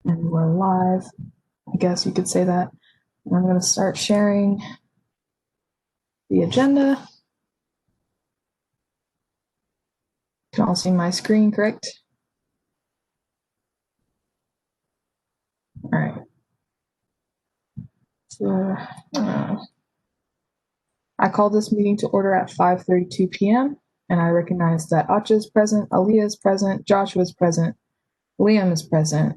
And we're live. I guess you could say that. And I'm going to start sharing the agenda. You can all see my screen, correct? All right. So I call this meeting to order at 5:32 p.m. and I recognize that Acha is present, Aaliyah is present, Joshua is present, Liam is present,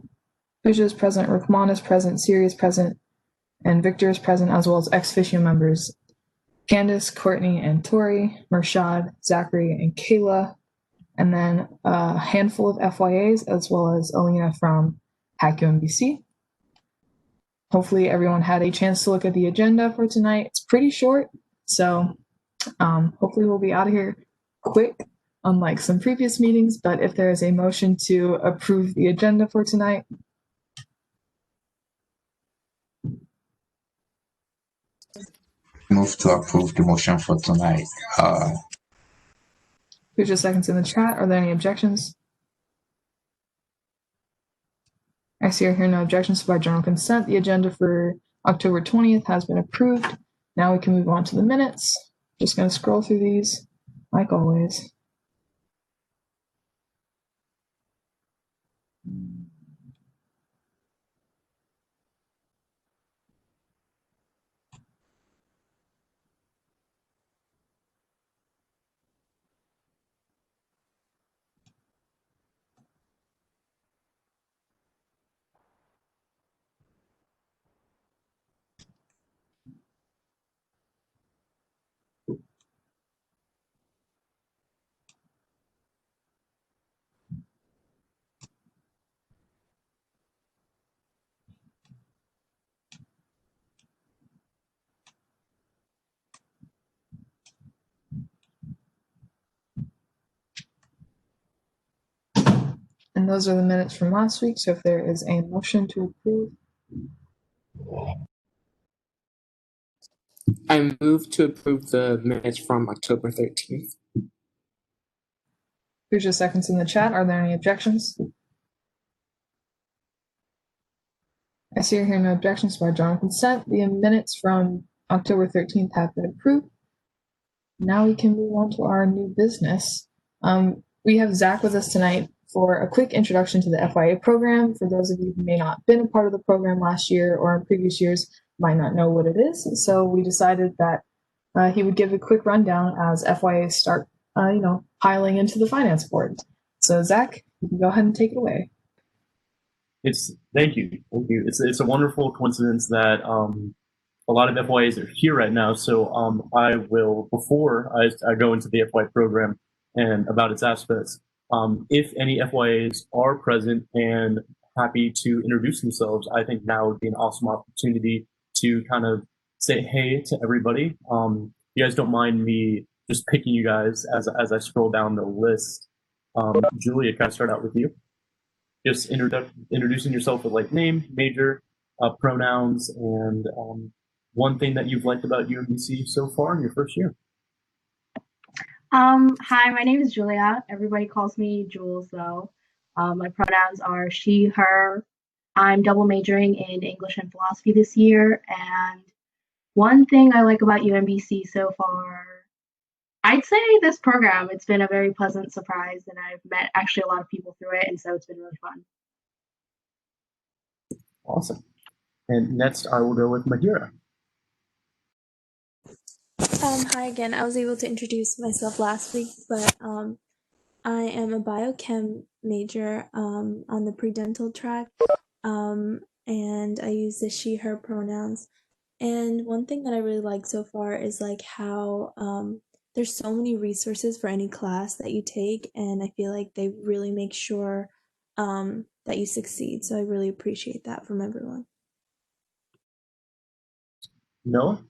Pooja is present, Rahman is present, Siri is present, and Victor is present, as well as ex officio members Candace, Courtney, and Tori, Mershad, Zachary, and Kayla, and then a handful of FYAs, as well as Alina from Hack UMBC. Hopefully everyone had a chance to look at the agenda for tonight. It's pretty short, so hopefully we'll be out of here quick, unlike some previous meetings. But if there is a motion to approve the agenda for tonight. Move to approve the motion for tonight. Who's just seconds in the chat? Are there any objections? I see or hear no objections, so by general consent, the agenda for October 20th has been approved. Now we can move on to the minutes. Just going to scroll through these, like always. And those are the minutes from last week. So if there is a motion to approve. I move to approve the minutes from October 13th. Here's your seconds in the chat. Are there any objections? I see or hear no objections by general consent. The minutes from October 13th have been approved. Now we can move on to our new business. We have Zach with us tonight for a quick introduction to the FYA program. For those of you who may not have been a part of the program last year or in previous years, might not know what it is. So we decided that he would give a quick rundown as FYAs start, piling into the finance board. So Zach, you can go ahead and take it away. Thank you. It's a wonderful coincidence that a lot of FYAs are here right now. So I will, before I go into the FYA program and about its aspects, if any FYAs are present and happy to introduce themselves, I think now would be an awesome opportunity to kind of say hey to everybody. You guys don't mind me just picking you guys as I scroll down the list. Julia, can I start out with you? Just introducing yourself with like name, major, pronouns, and one thing that you've liked about UMBC so far in your first year. Hi, my name is Julia. Everybody calls me Jules though. My pronouns are she, her. I'm double majoring in English and philosophy this year. And one thing I like about UMBC so far, I'd say this program, it's been a very pleasant surprise and I've met actually a lot of people through it. And so it's been really fun. Awesome. And next I will go with Mahira. Hi again. I was able to introduce myself last week, but I am a biochem major on the pre-dental track, and I use the she, her pronouns. And one thing that I really like so far is like how there's so many resources for any class that you take, and I feel like they really make sure that you succeed. So I really appreciate that from everyone. Noah?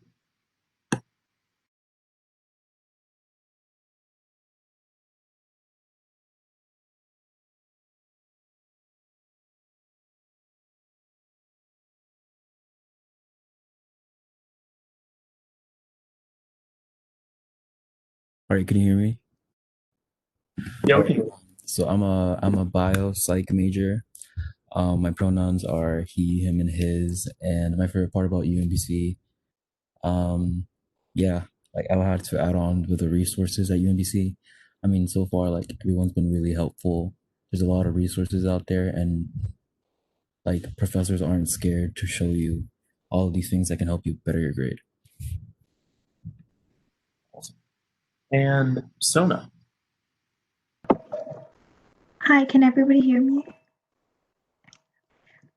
All right, can you hear me? Yeah, we can. So I'm a bio psych major. My pronouns are he, him, and his. And my favorite part about UMBC, yeah, like I had to add on with the resources at UMBC. I mean, so far, like everyone's been really helpful. There's a lot of resources out there, and like professors aren't scared to show you all of these things that can help you better your grade. Awesome. And Sona. Hi, can everybody hear me?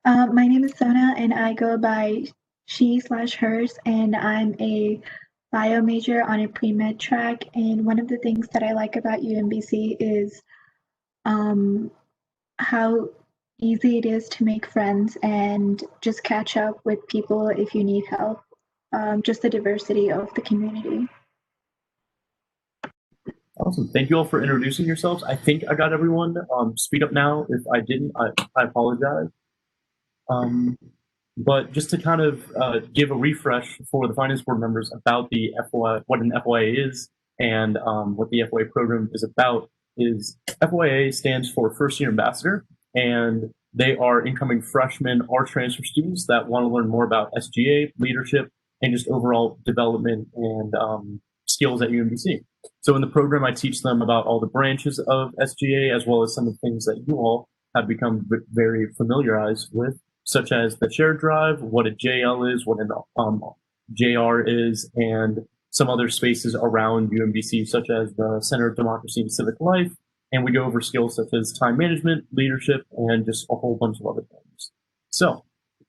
My name is Sona, and I go by she/hers, and I'm a bio major on a pre-med track. And one of the things that I like about UMBC is how easy it is to make friends and just catch up with people if you need help. Just the diversity of the community. Awesome. Thank you all for introducing yourselves. I think I got everyone. Speak up now. If I didn't, I apologize. But just to kind of give a refresh for the finance board members about the FY, what an FYA is, and what the FYA program is about, is FYA stands for First Year Ambassador, and they are incoming freshmen or transfer students that want to learn more about SGA, leadership, and just overall development and skills at UMBC. So in the program, I teach them about all the branches of SGA, as well as some of the things that you all have become very familiarized with, such as the shared drive, what a JL is, what an JR is, and some other spaces around UMBC, such as the Center of Democracy and Civic Life. And we go over skills such as time management, leadership, and just a whole bunch of other things. So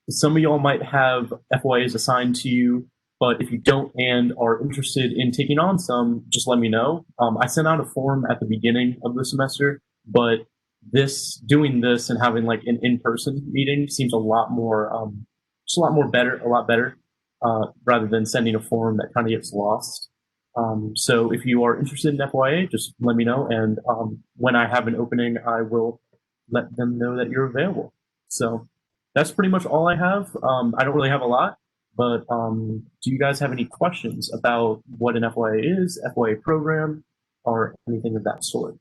some of y'all might have FYAs assigned to you, but if you don't and are interested in taking on some, just let me know. I sent out a form at the beginning of the semester, but doing this and having like an in-person meeting seems a lot more better rather than sending a form that kind of gets lost. So if you are interested in FYA, just let me know, and when I have an opening, I will let them know that you're available. So that's pretty much all I have. I don't really have a lot, but do you guys have any questions about what an FYA is, FYA program, or anything of that sort?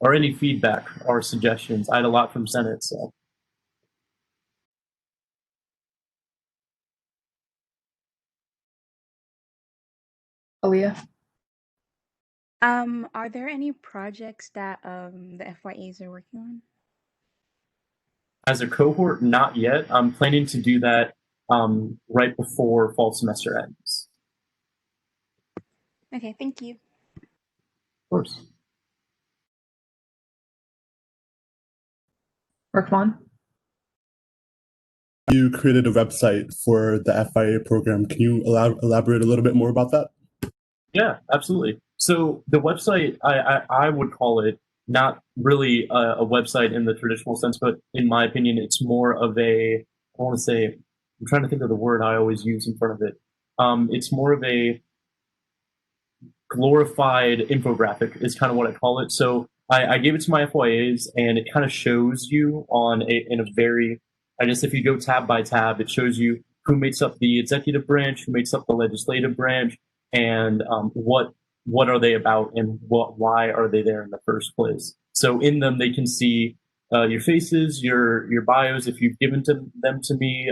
Or any feedback or suggestions? I had a lot from Senate, so. Aaliyah? Are there any projects that the FYAs are working on? As a cohort, not yet. I'm planning to do that right before fall semester ends. Okay, thank you. Of course. Rahman? You created a website for the FIA program. Can you elaborate a little bit more about that? Yeah, absolutely. So the website, I would call it not really a website in the traditional sense, but in my opinion, it's more of a, I want to say, I'm trying to think of the word I always use in front of it. It's more of a glorified infographic is kind of what I call it. So I gave it to my FYAs, and it kind of shows you in a very, I guess if you go tab by tab, it shows you who makes up the executive branch, who makes up the legislative branch, and what are they about, and why are they there in the first place. So in them, they can see your faces, your bios, if you've given them to me,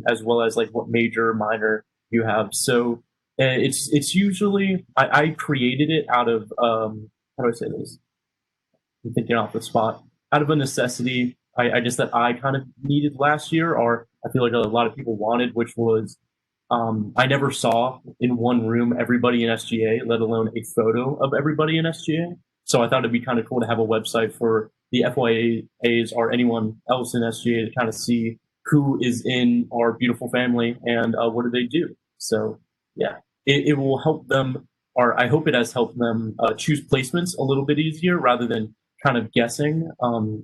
as well as like what major, minor you have. So it's usually, I created it out of, how do I say this? I'm thinking off the spot. Out of a necessity, I guess that I kind of needed last year, or I feel like a lot of people wanted, which was I never saw in one room everybody in SGA, let alone a photo of everybody in SGA. So I thought it'd be kind of cool to have a website for the FYAs or anyone else in SGA to kind of see who is in our beautiful family and what do they do. So yeah, it will help them, or I hope it has helped them choose placements a little bit easier rather than kind of guessing,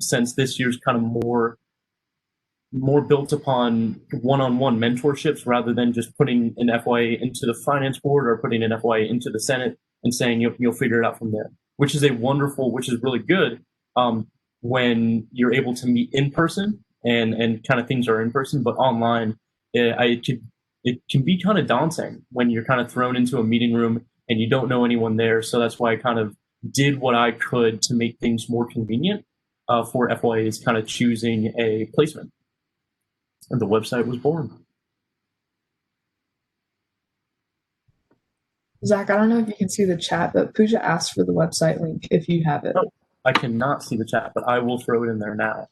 since this year's kind of more built upon one-on-one mentorships rather than just putting an FYA into the finance board or putting an FYA into the Senate and saying you'll figure it out from there, which is really good when you're able to meet in person and kind of things are in person, but online, it can be kind of daunting when you're kind of thrown into a meeting room and you don't know anyone there. So that's why I kind of did what I could to make things more convenient. for FYAs kind of choosing a placement. And the website was born. Zach, I don't know if you can see the chat, but Pooja asked for the website link if you have it. Oh, I cannot see the chat, but I will throw it in there now.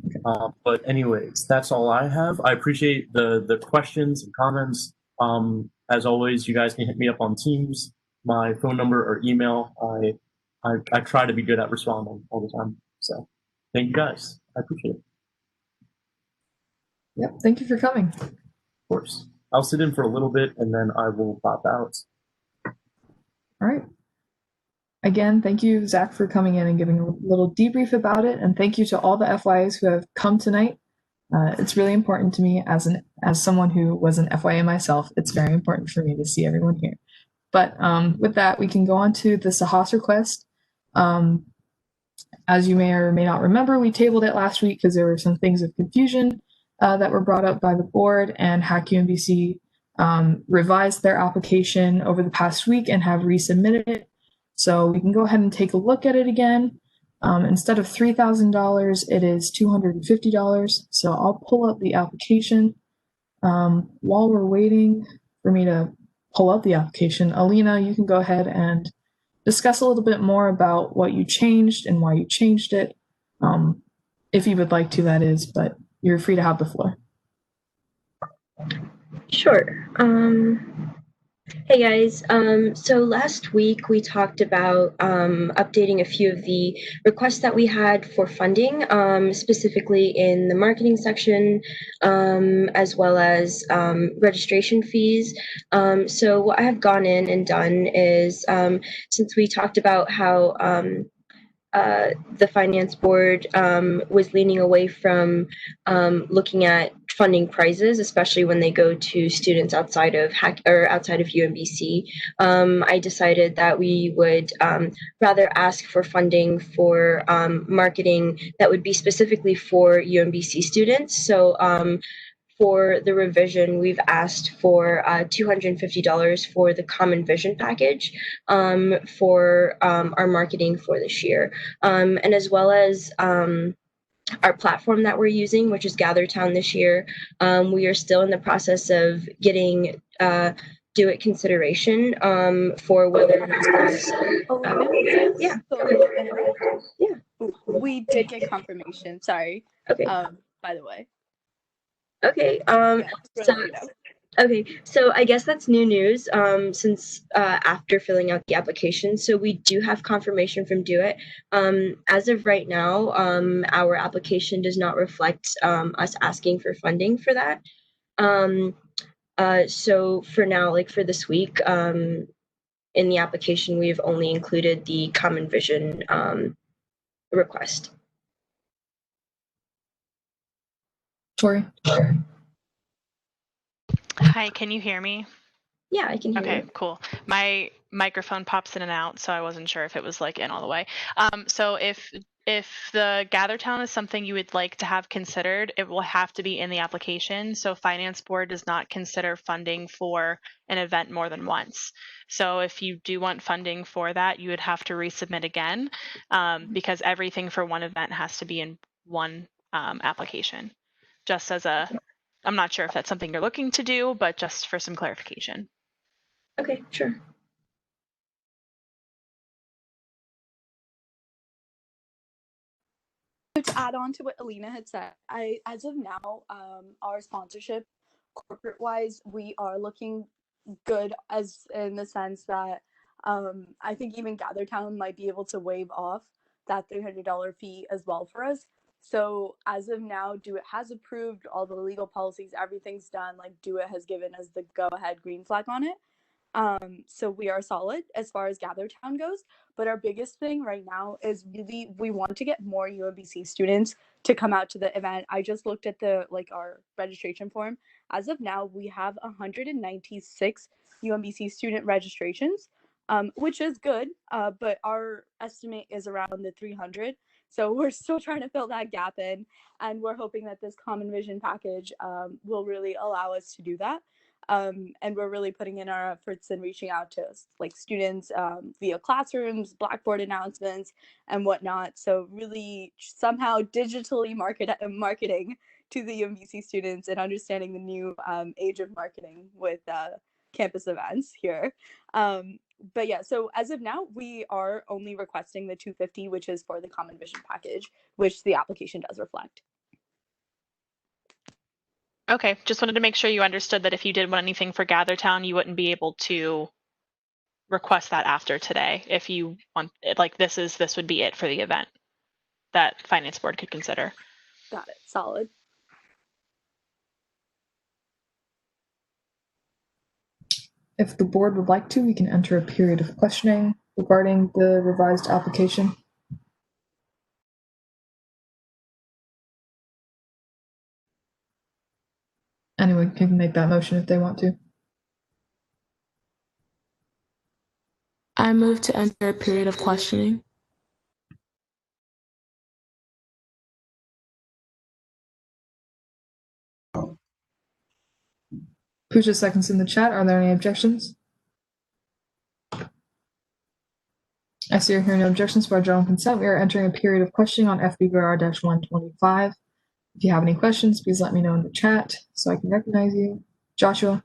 Okay. But anyways, that's all I have. I appreciate the questions and comments. As always, you guys can hit me up on Teams, my phone number or email. I try to be good at responding all the time. So thank you guys. I appreciate it. Yep, thank you for coming. Of course. I'll sit in for a little bit and then I will pop out. All right. Again, thank you, Zach, for coming in and giving a little debrief about it. And thank you to all the FYAs who have come tonight. It's really important to me as someone who was an FYA myself. It's very important for me to see everyone here. But with that, we can go on to the Sahas request. As you may or may not remember, we tabled it last week because there were some things of confusion that were brought up by the board, and Hack UMBC revised their application over the past week and have resubmitted it. So we can go ahead and take a look at it again. Instead of $3,000, it is $250. So I'll pull up the application. While we're waiting for me to pull up the application, Alina, you can go ahead and discuss a little bit more about what you changed and why you changed it, if you would like to, that is, but you're free to have the floor. Sure. Hey guys, so last week we talked about updating a few of the requests that we had for funding, specifically in the marketing section, as well as registration fees. So what I have gone in and done is, since we talked about how the finance board was leaning away from looking at funding prizes, especially when they go to students outside of outside of UMBC. I decided that we would rather ask for funding for marketing that would be specifically for UMBC students. So for the revision, we've asked for $250 for the Common Vision package for our marketing for this year, and as well as our platform that we're using, which is GatherTown this year. We are still in the process of getting Do It consideration for whether yeah. We did get confirmation. Sorry. Okay. By the way. Okay. Okay, so I guess that's new news since after filling out the application. So we do have confirmation from Do It. As of right now, our application does not reflect us asking for funding for that. So for now, like for this week, in the application, we've only included the Common Vision request. Tori. Hi, can you hear me? Yeah, I can hear you. Okay, cool. My microphone pops in and out, so I wasn't sure if it was like in all the way. So if the GatherTown is something you would like to have considered, it will have to be in the application. So Finance Board does not consider funding for an event more than once. So if you do want funding for that, you would have to resubmit again because everything for one event has to be in one application. Just as a, I'm not sure if that's something you're looking to do, but just for some clarification. Okay, sure. To add on to what Alina had said, as of now, our sponsorship, corporate wise, we are looking good as in the sense that I think even GatherTown might be able to waive off that $300 fee as well for us. So as of now, Do It has approved all the legal policies, everything's done. Like Do It has given us the go ahead green flag on it. So we are solid as far as GatherTown goes, but our biggest thing right now is really we want to get more UMBC students to come out to the event. I just looked at our registration form. As of now, we have 196 UMBC student registrations, which is good, but our estimate is around the 300. So we're still trying to fill that gap in, and we're hoping that this Common Vision package will really allow us to do that. And we're really putting in our efforts and reaching out to like students via classrooms, Blackboard announcements, and whatnot. So really somehow digitally marketing to the UMBC students and understanding the new age of marketing with campus events here. But yeah, so as of now, we are only requesting the 250, which is for the Common Vision package, which the application does reflect. Okay, just wanted to make sure you understood that if you did want anything for GatherTown, you wouldn't be able to request that after today. If you want, like this would be it for the event that Finance Board could consider. Got it. Solid. If the board would like to, we can enter a period of questioning regarding the revised application. Anyone can make that motion if they want to. I move to enter a period of questioning. Pooja seconds in the chat. Are there any objections? I see or hear no objections by general consent. We are entering a period of questioning on FBVR-125. If you have any questions, please let me know in the chat so I can recognize you. Joshua?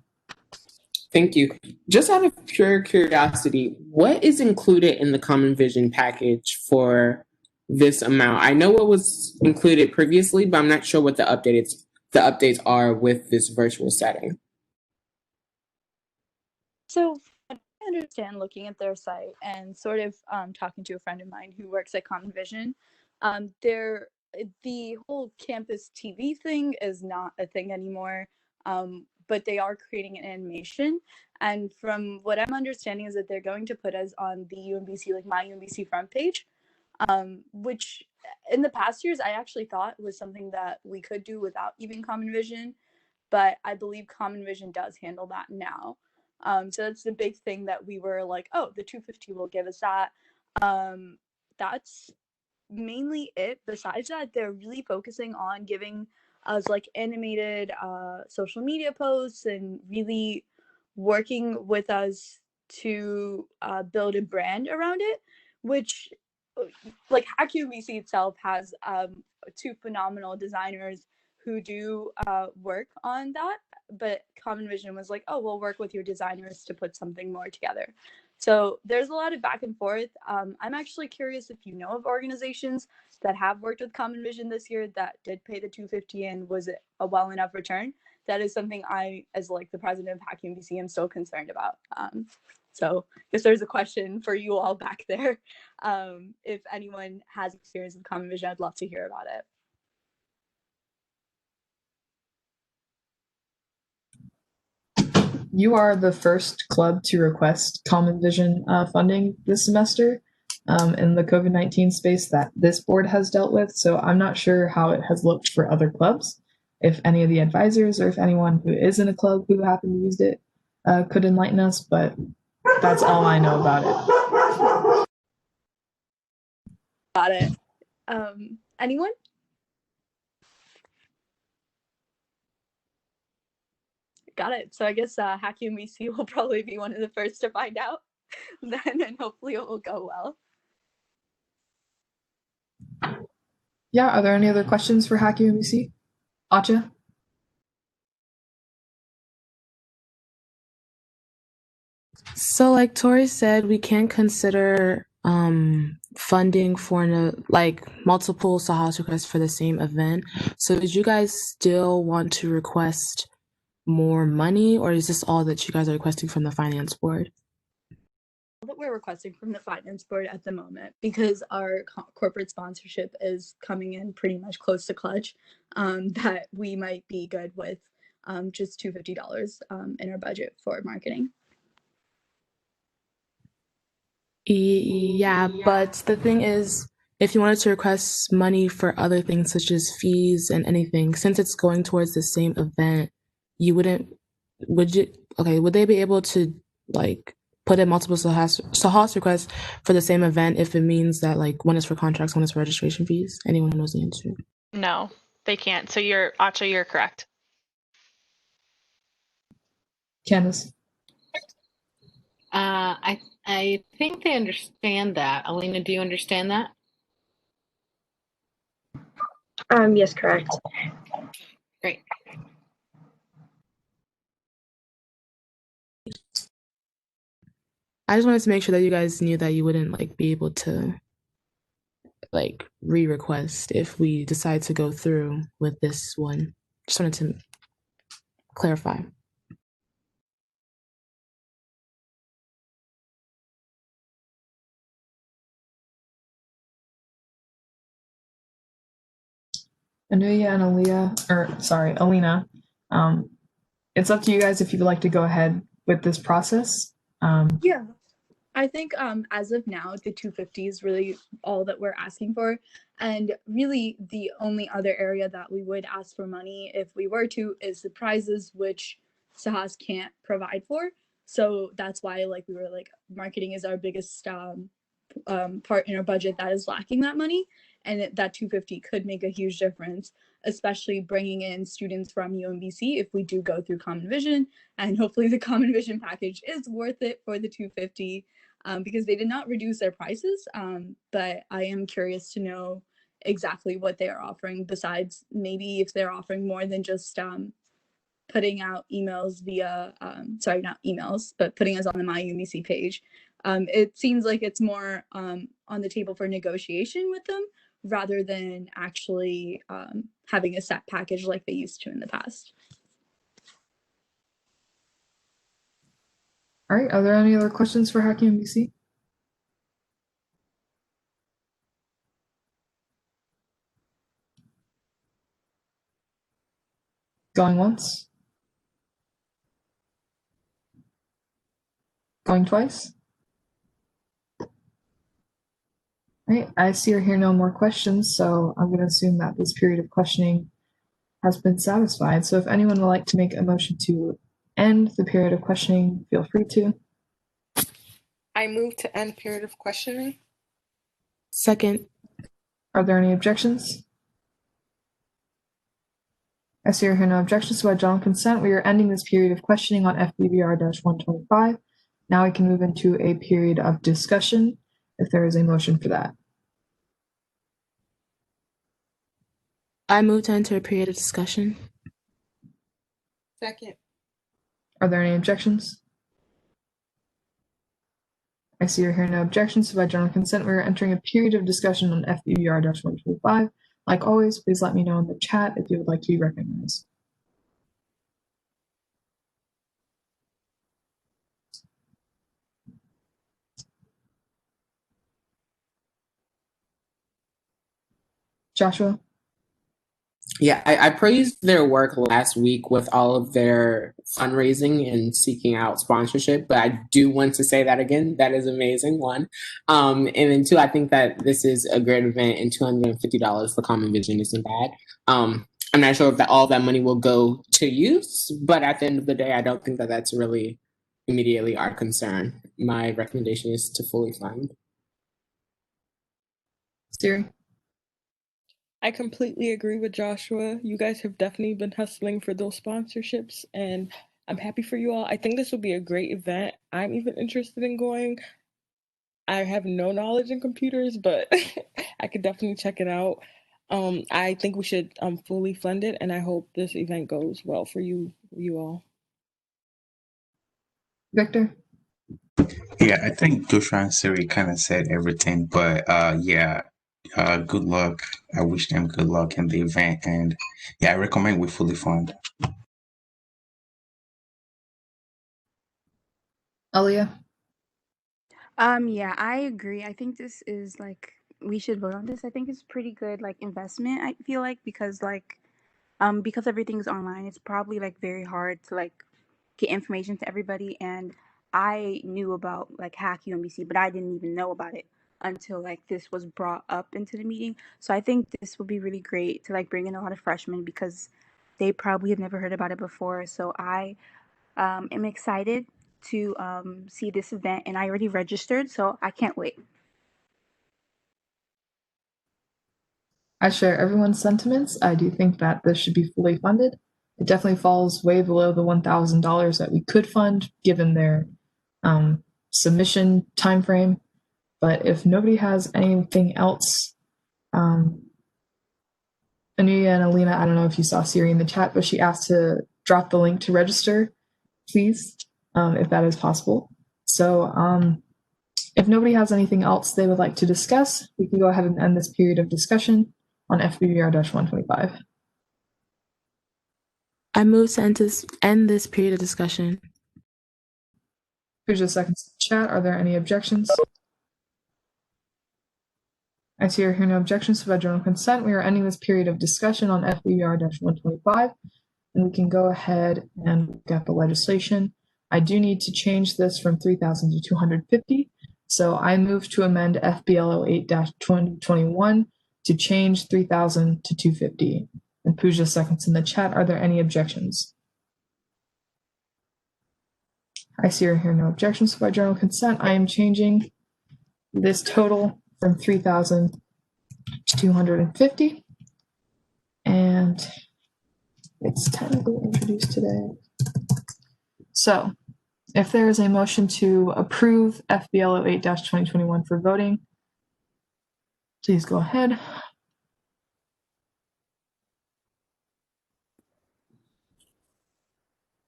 Thank you. Just out of pure curiosity, what is included in the Common Vision package for this amount? I know what was included previously, but I'm not sure what the updates are with this virtual setting. So I understand looking at their site and sort of talking to a friend of mine who works at Common Vision, the whole campus TV thing is not a thing anymore, but they are creating an animation. And from what I'm understanding is that they're going to put us on the UMBC, like my UMBC front page, which in the past years I actually thought was something that we could do without even Common Vision, but I believe Common Vision does handle that now. So that's the big thing that we were like, oh, the 250 will give us that. That's mainly it. Besides that, they're really focusing on giving us like animated social media posts and really working with us to build a brand around it, which like Hack UMBC itself has two phenomenal designers who do work on that, but Common Vision was like, oh, we'll work with your designers to put something more together. So there's a lot of back and forth. I'm actually curious if you know of organizations that have worked with Common Vision this year that did pay the 250 and was it a well enough return? That is something I, as like the president of Hack UMBC, am still concerned about. So I guess there's a question for you all back there. If anyone has experience with Common Vision, I'd love to hear about it. You are the first club to request Common Vision funding this semester in the COVID-19 space that this board has dealt with. So I'm not sure how it has looked for other clubs. If any of the advisors or if anyone who is in a club who happened to use it could enlighten us, but that's all I know about it. Got it. Anyone? Got it. So I guess Hack UMBC will probably be one of the first to find out then, and hopefully it will go well. Yeah, are there any other questions for Hack UMBC? Acha? So like Tori said, we can consider funding for like multiple Sahas requests for the same event. So did you guys still want to request more money, or is this all that you guys are requesting from the finance board? That we're requesting from the finance board at the moment, because our corporate sponsorship is coming in pretty much close to clutch, that we might be good with just $250 in our budget for marketing. Yeah, but the thing is, if you wanted to request money for other things such as fees and anything, since it's going towards the same event, would they be able to like put in multiple Sahas requests for the same event if it means that like one is for contracts, one is for registration fees? Anyone who knows the answer? No, they can't. So Acha, you're correct. Candace? I think they understand that. Alina, do you understand that? Yes, correct. Great. I just wanted to make sure that you guys knew that you wouldn't like be able to like re-request if we decide to go through with this one. Just wanted to clarify. Anuya and Alina, it's up to you guys if you'd like to go ahead with this process. Yeah. I think as of now, the 250 is really all that we're asking for. And really, the only other area that we would ask for money if we were to is the prizes, which Sahas can't provide for. So that's why, like, we were like, marketing is our biggest part in our budget that is lacking that money. And that 250 could make a huge difference, especially bringing in students from UMBC if we do go through Common Vision. And hopefully, the Common Vision package is worth it for the 250. Because they did not reduce their prices. But I am curious to know exactly what they are offering, besides maybe if they're offering more than just putting out emails via, not emails, but putting us on the My UMBC page. It seems like it's more on the table for negotiation with them rather than actually having a set package like they used to in the past. All right, are there any other questions for Hack UMBC? Going once? Going twice? All right, I see or hear no more questions, so I'm going to assume that this period of questioning has been satisfied. So if anyone would like to make a motion to end the period of questioning, feel free to. I move to end period of questioning. Second. Are there any objections? I see or hear no objections, so by general consent, we are ending this period of questioning on FBVR-125. Now we can move into a period of discussion, if there is a motion for that. I move to enter a period of discussion. Second. Are there any objections? I see or hear no objections, so by general consent, we are entering a period of discussion on FBVR-125. Like always, please let me know in the chat if you would like to be recognized. Joshua? Yeah, I praised their work last week with all of their fundraising and seeking out sponsorship, but I do want to say that again. That is amazing, one. And then two, I think that this is a great event, and $250 for Common Vision isn't bad. I'm not sure if all that money will go to use, but at the end of the day, I don't think that that's really immediately our concern. My recommendation is to fully fund. Siri? I completely agree with Joshua. You guys have definitely been hustling for those sponsorships, and I'm happy for you all. I think this will be a great event. I'm even interested in going. I have no knowledge in computers, but I could definitely check it out. I think we should fully fund it, and I hope this event goes well for you all. Victor? Yeah, I think Joshua and Siri kind of said everything, but good luck. I wish them good luck in the event, and yeah, I recommend we fully fund. Aaliyah? Yeah, I agree. I think this is like we should vote on this. I think it's pretty good like investment, I feel like, because everything's online, it's probably like very hard to like get information to everybody. And I knew about like Hack UMBC, but I didn't even know about it until like this was brought up into the meeting. So I think this will be really great to like bring in a lot of freshmen because they probably have never heard about it before. So I am excited to see this event, and I already registered, so I can't wait. I share everyone's sentiments. I do think that this should be fully funded. It definitely falls way below the $1,000 that we could fund given their submission timeframe. But if nobody has anything else, Anuya and Alina, I don't know if you saw Siri in the chat, but she asked to drop the link to register, please, if that is possible. So if nobody has anything else they would like to discuss, we can go ahead and end this period of discussion on FBBR-125. I move to end this period of discussion. Here's a second chat. Are there any objections? I see or hear no objections, so by general consent, we are ending this period of discussion on FBBR-125, and we can go ahead and look at the legislation. I do need to change this from 3,000 to 250, so I move to amend FBLO 8-2021 to change 3,000 to 250. And Pooja seconds in the chat. Are there any objections? I see or hear no objections, so by general consent, I am changing this total from 3,000 to 250. And it's technically introduced today. So if there is a motion to approve FBLO 8-2021 for voting, please go ahead.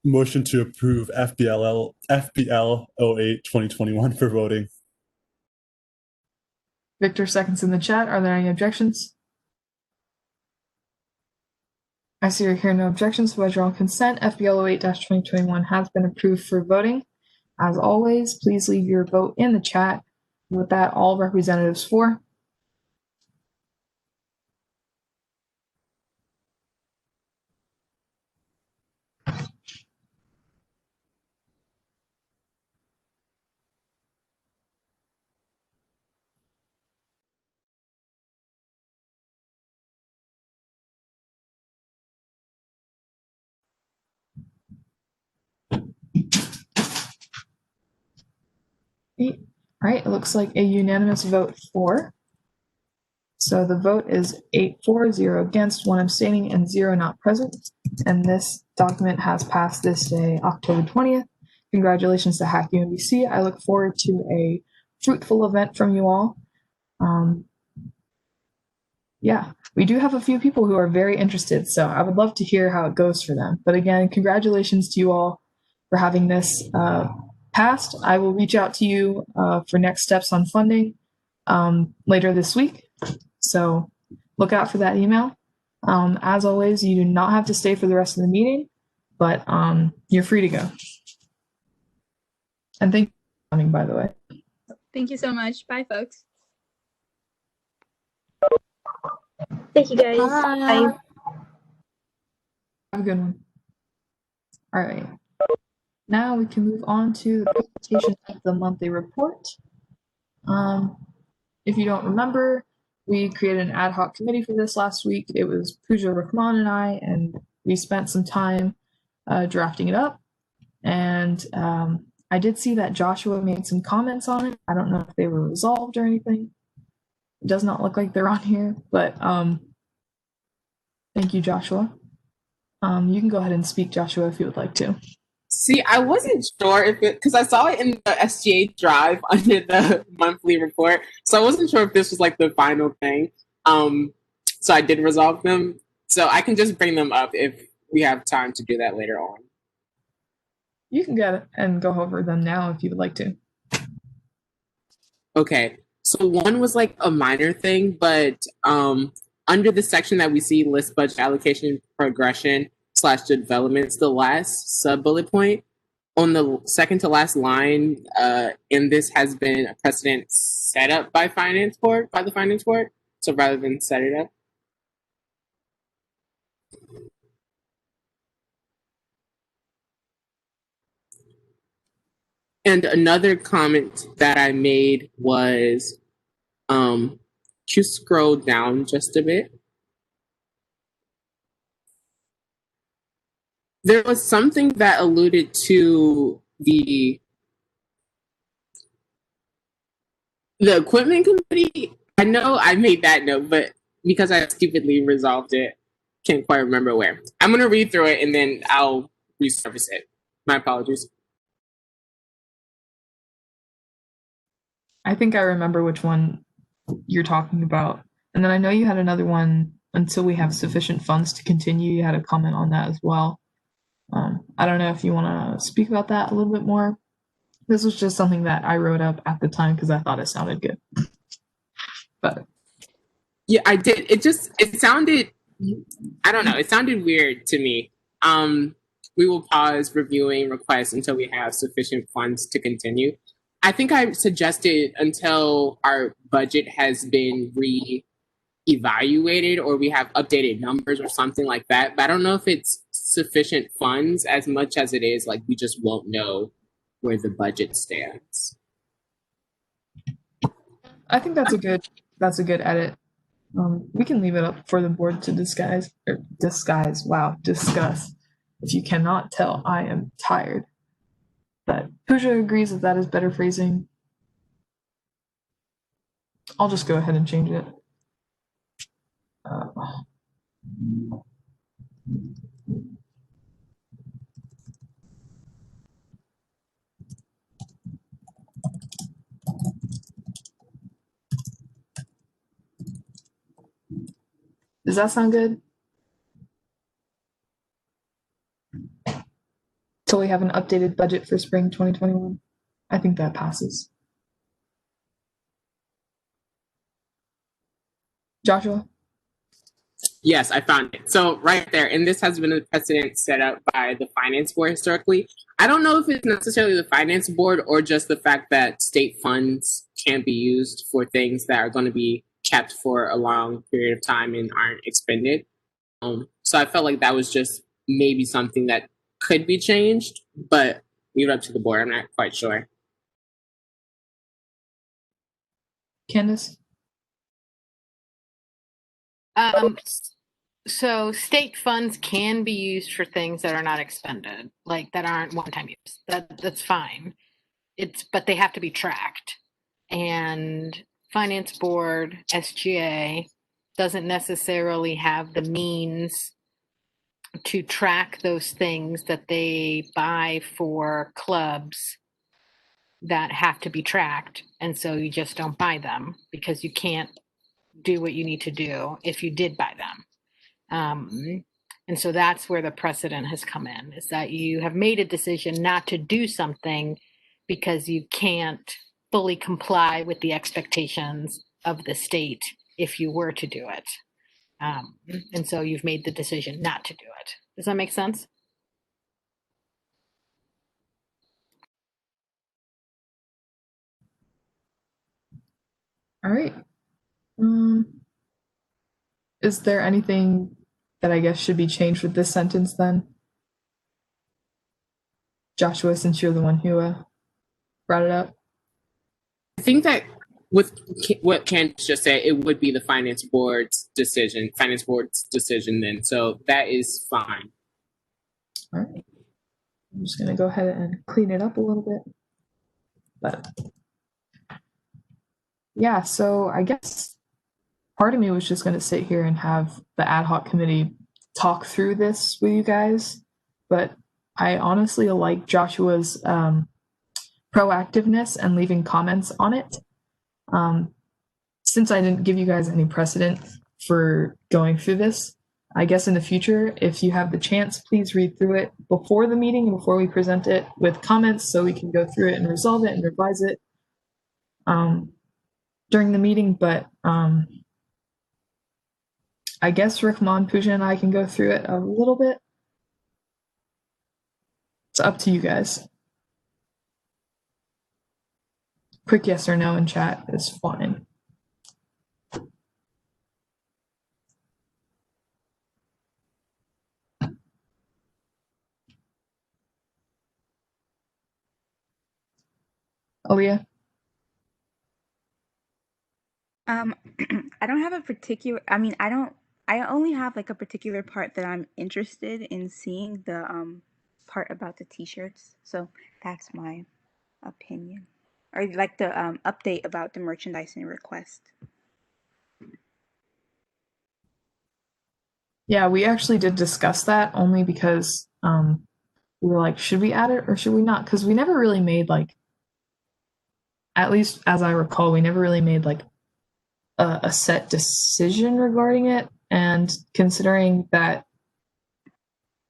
Motion to approve FBL 08-2021 for voting. Victor seconds in the chat. Are there any objections? I see or hear no objections, so by general consent, FBL 08-2021 has been approved for voting. As always, please leave your vote in the chat. With that, all representatives for. All right, it looks like a unanimous vote for. So the vote is 8-4, 0 against, 1 abstaining, and 0 not present. And this document has passed this day, October 20th. Congratulations to Hack UMBC. I look forward to a fruitful event from you all. Yeah, we do have a few people who are very interested, so I would love to hear how it goes for them. But again, congratulations to you all for having this passed. I will reach out to you for next steps on funding later this week. So look out for that email. As always, you do not have to stay for the rest of the meeting, but you're free to go. And thank you for coming, by the way. Thank you so much. Bye, folks. Thank you, guys. Bye. Have a good one. All right. Now we can move on to the presentation of the monthly report. If you don't remember, we created an ad hoc committee for this last week. It was Pooja, Rahman, and I, and we spent some time drafting it up. And I did see that Joshua made some comments on it. I don't know if they were resolved or anything. It does not look like they're on here, but thank you, Joshua. You can go ahead and speak, Joshua, if you would like to. See, I wasn't sure if it, because I saw it in the SGA drive under the monthly report. So I wasn't sure if this was like the final thing. So I did resolve them. So I can just bring them up if we have time to do that later on. You can get it and go over them now if you would like to. Okay. So one was like a minor thing, but under the section that we see list budget allocation progression / developments, the last sub bullet point on the second to last line in this has been a precedent set up by the finance board. So rather than set it up. And another comment that I made was, you scroll down just a bit. There was something that alluded to the equipment committee. I know I made that note, but because I stupidly resolved it, can't quite remember where. I'm gonna read through it and then I'll resurface it. My apologies. I think I remember which one you're talking about. And then I know you had another one until we have sufficient funds to continue. You had a comment on that as well. I don't know if you want to speak about that a little bit more. This was just something that I wrote up at the time because I thought it sounded good. But yeah, I did. It sounded, I don't know, it sounded weird to me. We will pause reviewing requests until we have sufficient funds to continue. I think I suggested until our budget has been re-evaluated or we have updated numbers or something like that. But I don't know if it's sufficient funds as much as it is like we just won't know where the budget stands. I think that's a good edit. We can leave it up for the board to discuss. If you cannot tell, I am tired. But Pooja agrees that that is better phrasing. I'll just go ahead and change it. Does that sound good? Till we have an updated budget for spring 2021. I think that passes. Joshua? Yes, I found it. So right there, and this has been a precedent set up by the finance board historically. I don't know if it's necessarily the finance board or just the fact that state funds can't be used for things that are going to be kept for a long period of time and aren't expended. So I felt like that was just maybe something that could be changed, but leave it up to the board. I'm not quite sure. Candace? So state funds can be used for things that are not expended, like that aren't one-time use. That's fine. But they have to be tracked. And finance board, SGA, doesn't necessarily have the means to track those things that they buy for clubs that have to be tracked. And so you just don't buy them because you can't do what you need to do if you did buy them. And so that's where the precedent has come in, is that you have made a decision not to do something because you can't fully comply with the expectations of the state if you were to do it. And so you've made the decision not to do it. Does that make sense? All right. Is there anything that I guess should be changed with this sentence then? Joshua, since you're the one who brought it up. I think that with what Candace just said, it would be the finance board's decision then. So that is fine. All right. I'm just going to go ahead and clean it up a little bit. But yeah, so I guess part of me was just going to sit here and have the ad hoc committee talk through this with you guys. But I honestly like Joshua's proactiveness and leaving comments on it. Since I didn't give you guys any precedent for going through this, I guess in the future, if you have the chance, please read through it before the meeting and before we present it with comments so we can go through it and resolve it and revise it during the meeting. But I guess Rahman, Pooja, and I can go through it a little bit. It's up to you guys. Quick yes or no in chat is fine. Aaliyah? I don't have a particular, I mean, I only have like a particular part that I'm interested in seeing, the part about the t-shirts. So that's my opinion. Or like the update about the merchandising request. Yeah, we actually did discuss that only because we were like, should we add it or should we not? Because we never really made like, at least as I recall, we never really made like a set decision regarding it. And considering that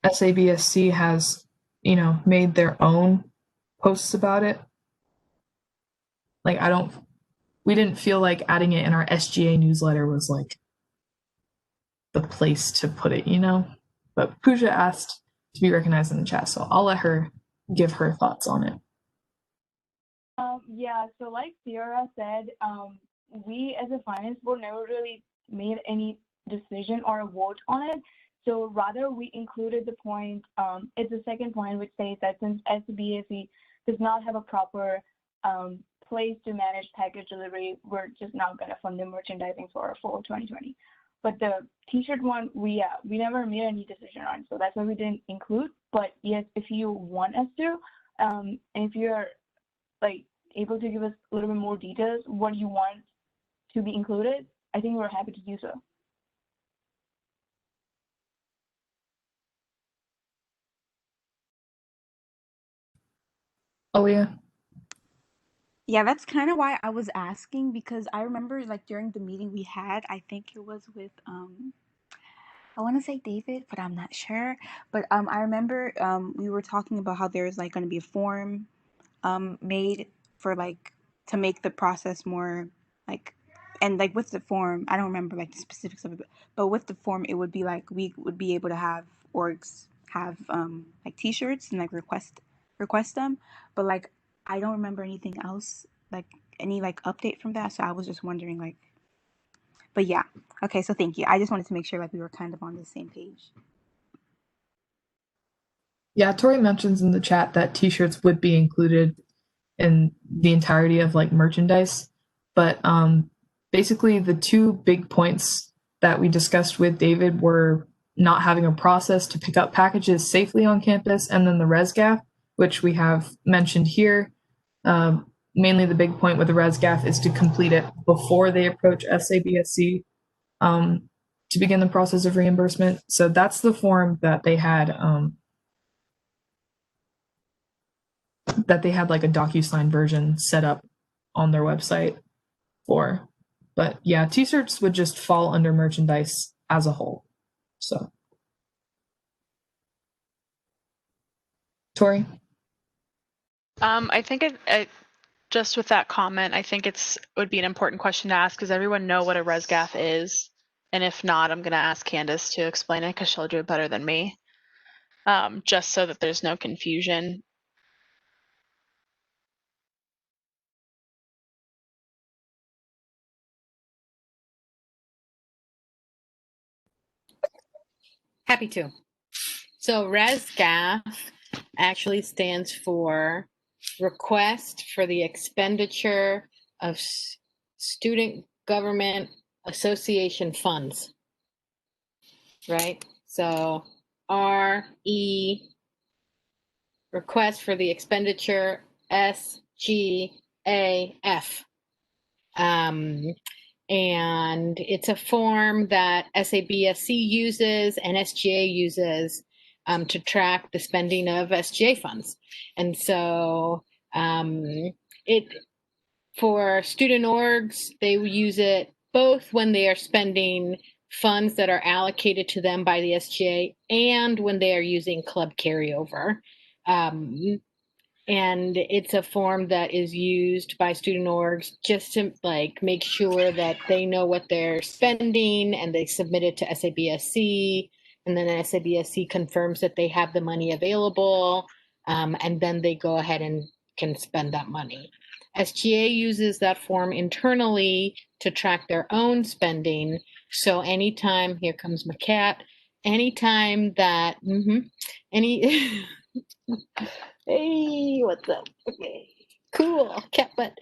SABSC has, made their own posts about it, like we didn't feel like adding it in our SGA newsletter was like the place to put it, But Pooja asked to be recognized in the chat, so I'll let her give her thoughts on it. Yeah, so like Sierra said, we as a finance board never really made any decision or a vote on it. So rather we included the point, it's the second point which says that since SBSE does not have a proper place to manage package delivery, we're just not going to fund the merchandising for fall 2020. But the t-shirt one, we never made any decision on, so that's why we didn't include. But yes, if you want us to, and if you're like able to give us a little bit more details, what you want to be included, I think we're happy to do so. Aaliyah? Yeah, that's kind of why I was asking, because I remember like during the meeting we had, I think it was with I want to say David, but I'm not sure. But I remember we were talking about how there's like going to be a form made for like to make the process more like, and like with the form, I don't remember like the specifics of it, but with the form, it would be like we would be able to have orgs have like t-shirts and like request them, but like I don't remember anything else, like any like update from that. So I was just wondering like, but yeah, okay, so thank you. I just wanted to make sure like we were kind of on the same page. Yeah, Tori mentions in the chat that t-shirts would be included in the entirety of like merchandise, but basically the two big points that we discussed with David were not having a process to pick up packages safely on campus, and then the ResGAF, which we have mentioned here. Mainly the big point with the ResGAF is to complete it before they approach SABSC to begin the process of reimbursement. So that's the form that they had like a DocuSign version set up on their website for. But yeah, t-shirts would just fall under merchandise as a whole. So, Tori? I think it just with that comment, I think would be an important question to ask. Does everyone know what a ResGAF is? And if not, I'm going to ask Candace to explain it because she'll do it better than me. Just so that there's no confusion. Happy to. So ResGAF actually stands for Request for the Expenditure of Student Government Association Funds, right? So RE, Request for the Expenditure, SGAF. And it's a form that SABSC uses and SGA uses to track the spending of SGA funds. And so for student orgs, they use it both when they are spending funds that are allocated to them by the SGA and when they are using club carryover. And it's a form that is used by student orgs just to like make sure that they know what they're spending, and they submit it to SABSC, and then SABSC confirms that they have the money available, and then they go ahead and can spend that money. SGA uses that form internally to track their own spending. So anytime, here comes my cat, anytime that, any, hey, what's up? Okay, cool, cat butt.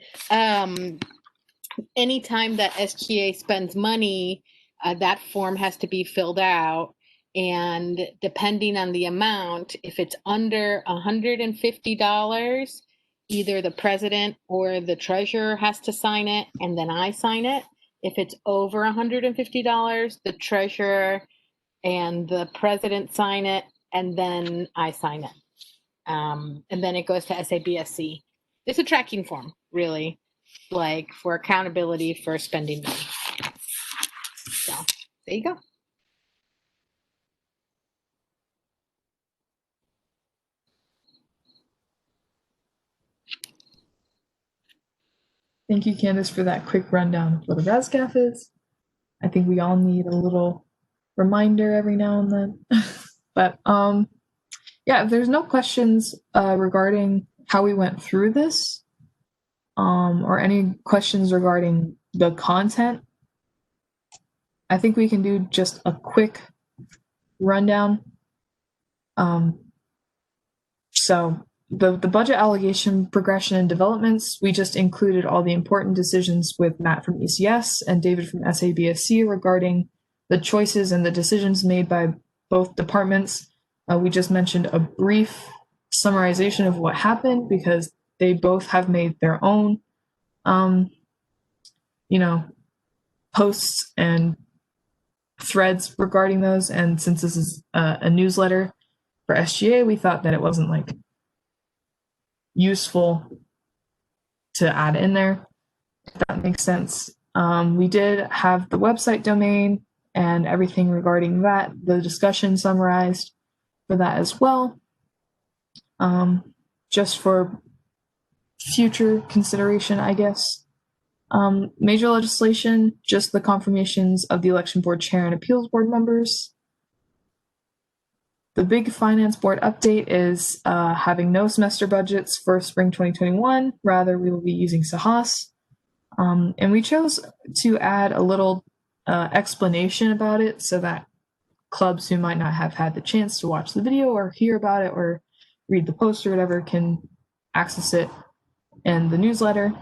Anytime that SGA spends money, that form has to be filled out. And depending on the amount, if it's under $150, either the president or the treasurer has to sign it, and then I sign it. If it's over $150, the treasurer and the president sign it, and then I sign it. And then it goes to SABSC. It's a tracking form, really, like for accountability for spending money. So there you go. Thank you, Candace, for that quick rundown of what a RASCAF is. I think we all need a little reminder every now and then. But yeah, if there's no questions regarding how we went through this, or any questions regarding the content, I think we can do just a quick rundown. So the budget allocation, progression, and developments, we just included all the important decisions with Matt from ECS and David from SABSC regarding the choices and the decisions made by both departments. We just mentioned a brief summarization of what happened because they both have made their own, posts and threads regarding those. And since this is a newsletter for SGA, we thought that it wasn't like useful to add in there, if that makes sense. We did have the website domain and everything regarding that, the discussion summarized for that as well. Just for future consideration, I guess. Major legislation, just the confirmations of the election board chair and appeals board members. The big finance board update is having no semester budgets for spring 2021. Rather, we will be using Sahas. And we chose to add a little explanation about it so that clubs who might not have had the chance to watch the video or hear about it or read the post or whatever can access it in the newsletter.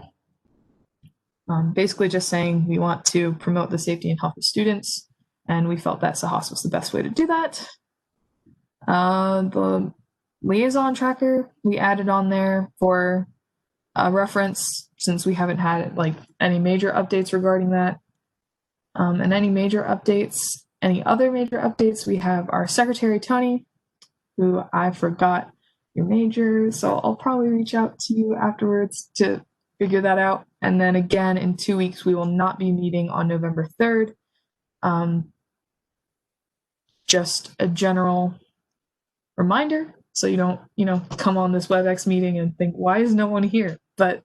Basically just saying we want to promote the safety and health of students, and we felt that Sahas was the best way to do that. The liaison tracker we added on there for reference since we haven't had like any major updates regarding that. And any other major updates, we have our secretary, Tony, who I forgot your major, so I'll probably reach out to you afterwards to figure that out. And then again, in 2 weeks, we will not be meeting on November 3rd. Just a general reminder, so you don't, come on this WebEx meeting and think, why is no one here? But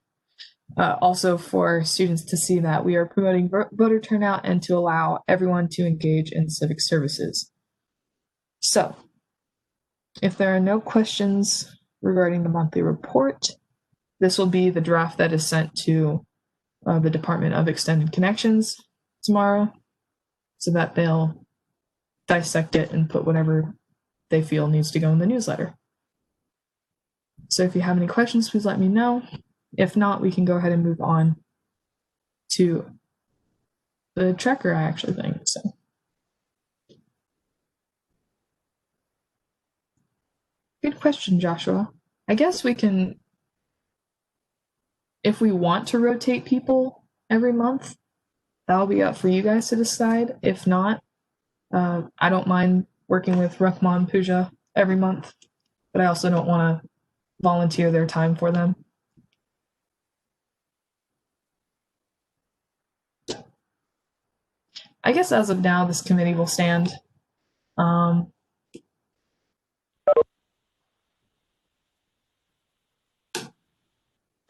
also for students to see that we are promoting voter turnout and to allow everyone to engage in civic services. So, if there are no questions regarding the monthly report, this will be the draft that is sent to the Department of Extended Connections tomorrow so that they'll dissect it and put whatever they feel needs to go in the newsletter. So if you have any questions, please let me know. If not, we can go ahead and move on to the tracker, I actually think. So. Good question, Joshua. I guess we can, if we want to rotate people every month, that'll be up for you guys to decide. If not, I don't mind working with Rahman Pooja every month, but I also don't want to volunteer their time for them. I guess as of now, this committee will stand.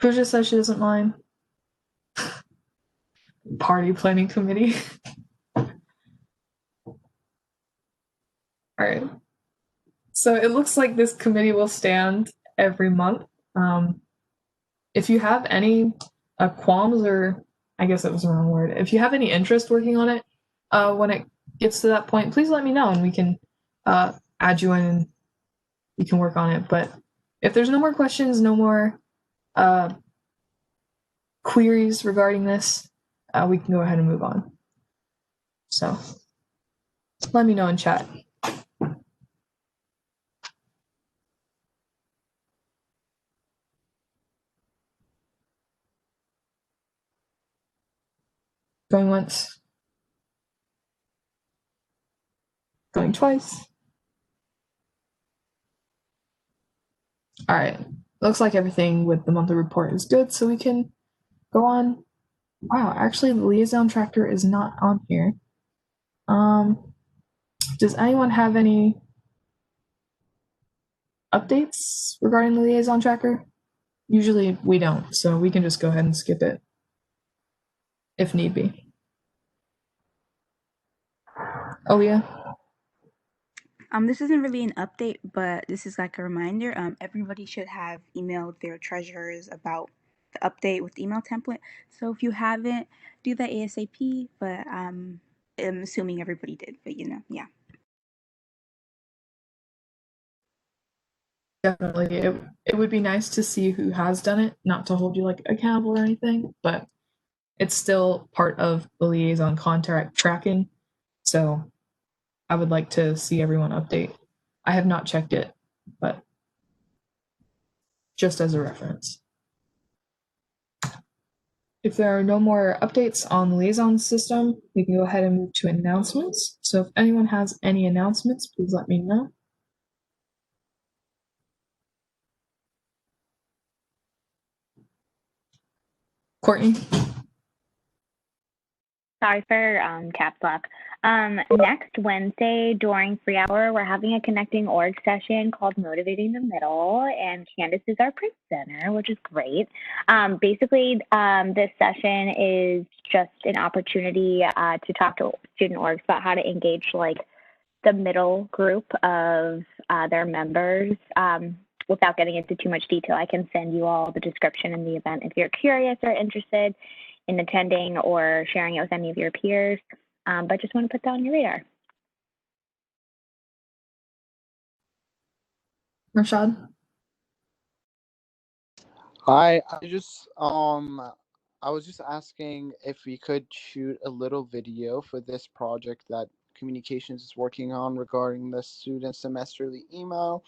Pooja says she doesn't mind. Party planning committee. All right. So it looks like this committee will stand every month. If you have any qualms, or I guess that was the wrong word, if you have any interest working on it, when it gets to that point, please let me know and we can add you in and you can work on it. But if there's no more questions, no more queries regarding this, we can go ahead and move on. So let me know in chat. Going once. Going Going twice. All right. Looks like everything with the monthly report is good, so we can go on. Wow, actually, the liaison tracker is not on here. Does anyone have any updates regarding the liaison tracker? Usually we don't, so we can just go ahead and skip it if need be. Aaliyah? This isn't really an update, but this is like a reminder. Everybody should have emailed their treasurers about the update with the email template. So if you haven't, do that ASAP. But I'm assuming everybody did. But yeah. Definitely. It would be nice to see who has done it, not to hold you like accountable or anything, but it's still part of the liaison contract tracking. So I would like to see everyone update. I have not checked it, but just as a reference. If there are no more updates on the liaison system, we can go ahead and move to announcements. So if anyone has any announcements, please let me know. Courtney? Sorry for caps lock. Next Wednesday during free hour, we're having a connecting org session called Motivating the Middle, and Candace is our presenter, which is great. Basically, this session is just an opportunity to talk to student orgs about how to engage like the middle group of their members. Without getting into too much detail, I can send you all the description in the event if you're curious or interested in attending or sharing it with any of your peers. But just want to put that on your radar. Rashad? Hi, I was just asking if we could shoot a little video for this project that communications is working on regarding the student semesterly email.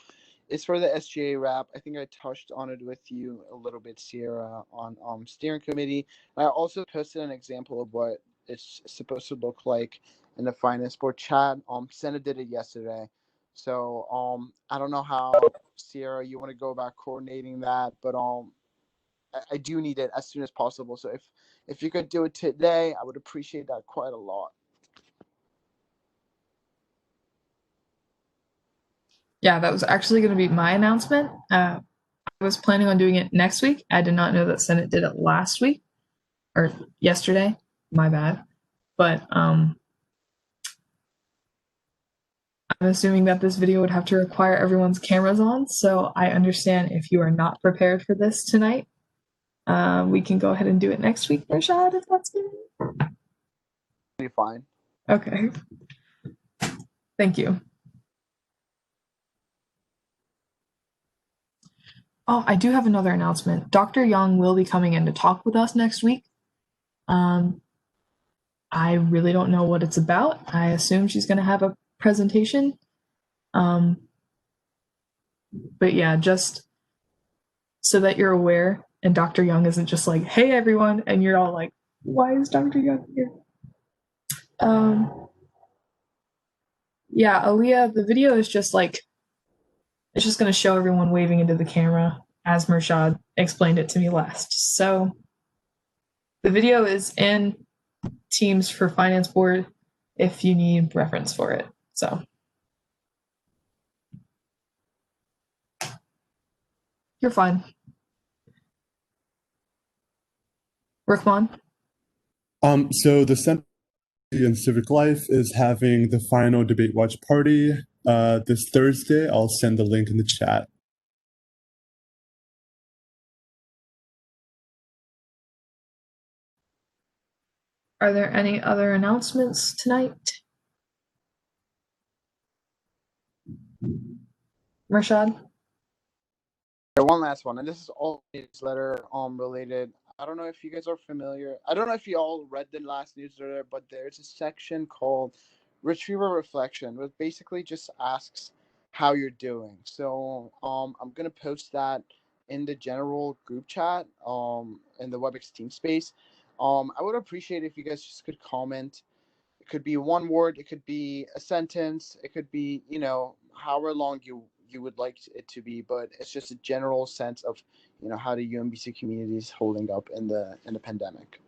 It's for the SGA wrap. I think I touched on it with you a little bit, Sierra, on steering committee. I also posted an example of what it's supposed to look like in the finance board chat. Senna did it yesterday. So I don't know how, Sierra, you want to go about coordinating that, but I do need it as soon as possible. So if you could do it today, I would appreciate that quite a lot. Yeah, that was actually going to be my announcement. I was planning on doing it next week. I did not know that Senate did it last week or yesterday. My bad. But I'm assuming that this video would have to require everyone's cameras on. So I understand if you are not prepared for this tonight. We can go ahead and do it next week, Rashad, if that's good. Be fine. Okay. Thank you. Oh, I do have another announcement. Dr. Young will be coming in to talk with us next week. I really don't know what it's about. I assume she's going to have a presentation. But yeah, just so that you're aware, and Dr. Young isn't just like, hey, everyone, and you're all like, why is Dr. Young here? Yeah, Aaliyah, the video is just like, it's just going to show everyone waving into the camera as Mershad explained it to me last. So the video is in Teams for Finance Board if you need reference for it. So you're fine. Rickman? So the Center in Civic Life is having the final debate watch party this Thursday. I'll send the link in the chat. Are there any other announcements tonight? Rashad? Yeah, one last one, and this is all newsletter related. I don't know if you guys are familiar. I don't know if you all read the last newsletter, but there's a section called Retriever Reflection, which basically just asks how you're doing. So I'm gonna post that in the general group chat in the WebEx team space. I would appreciate if you guys just could comment could be one word, it could be a sentence, it could be, however long you would like it to be, but it's just a general sense of, how the UMBC community is holding up in the pandemic.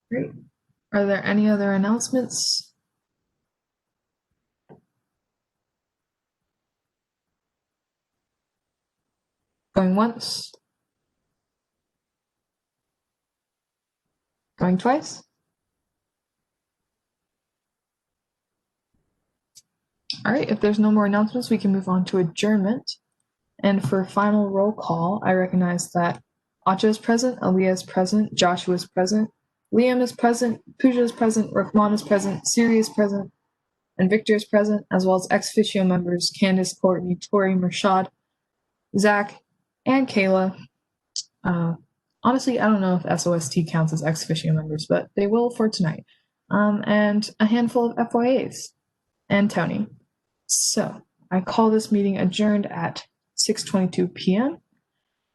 Great. Are there any other announcements? Going once? Going twice? All right, if there's no more announcements, we can move on to adjournment. And for final roll call, I recognize that Acha is present, Aaliyah is present, Joshua is present, Liam is present, Pooja is present, Rahman is present, Siri is present, and Victor is present, as well as ex officio members Candace, Courtney, Tori, Mershad, Zach, and Kayla. Honestly, I don't know if SOST counts as ex officio members, but they will for tonight. And a handful of FYAs, and Tony. So I call this meeting adjourned at 6:22 p.m.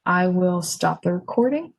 I will stop the recording